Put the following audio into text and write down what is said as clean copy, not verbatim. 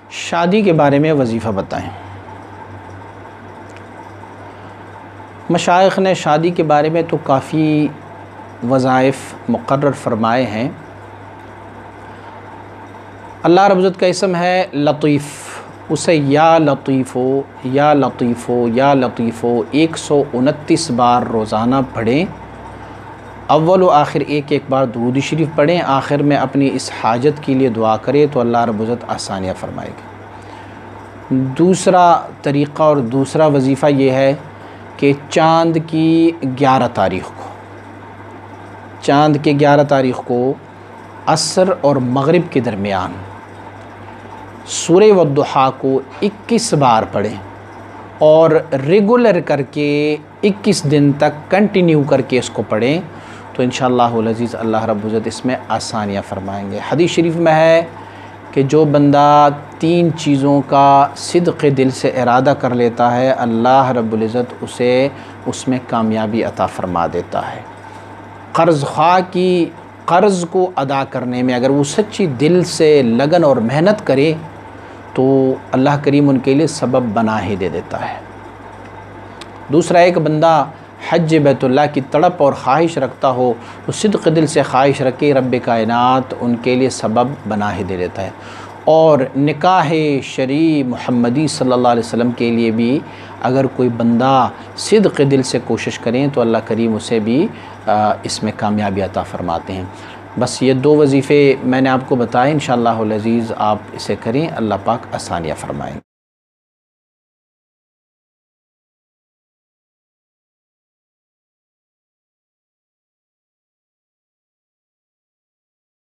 شادی کے بارے میں وظیفہ بتائیں۔ مشائخ نے شادی کے بارے میں تو کافی وظائف مقرر فرمائے ہیں۔ اللہ رب العزت کا اسم ہے لطیف، اسے یا لطیفو یا لطیفو یا لطیفو 129 بار روزانہ پڑھیں، اول و آخر ایک بار درود شریف پڑھیں، آخر میں اپنی اس حاجت کے لیے دعا کرے تو اللہ رب العزت آسانیاں فرمائے گا۔ دوسرا طریقہ اور دوسرا وظیفہ یہ ہے کہ چاند کی 11 تاریخ کو عصر اور مغرب کے درمیان سورہ والضحیٰ کو 21 بار پڑھیں اور ریگولر کر کے 21 دن تک کنٹینیو کر کے اس کو پڑھیں تو انشاءاللہ العزیز اللہ رب العزت اس میں آسانیاں فرمائیں گے۔ حدیث شریف میں ہے کہ جو بندہ 3 چیزوں کا صدق دل سے ارادہ کر لیتا ہے اللہ رب العزت اسے اس میں کامیابی عطا فرما دیتا ہے۔ قرض خواہ کی قرض کو ادا کرنے میں اگر وہ سچی دل سے لگن اور محنت کرے تو اللہ کریم ان کے لیے سبب بنا ہی دے دیتا ہے۔ دوسرا، ایک بندہ حج بیت اللہ کی تڑپ اور خواہش رکھتا ہو تو صدق دل سے خواہش رکھے، رب کائنات ان کے لیے سبب بنا ہی دے دیتا ہے۔ اور نکاح شرعی محمدی صلی اللہ علیہ وسلم کے لیے بھی اگر کوئی بندہ صدق دل سے کوشش کریں تو اللہ کریم اسے بھی اس میں کامیابی عطا فرماتے ہیں۔ بس یہ 2 وظیفے میں نے آپ کو بتائے، انشاءاللہ العزیز آپ اسے کریں، اللہ پاک آسانیاں فرمائیں۔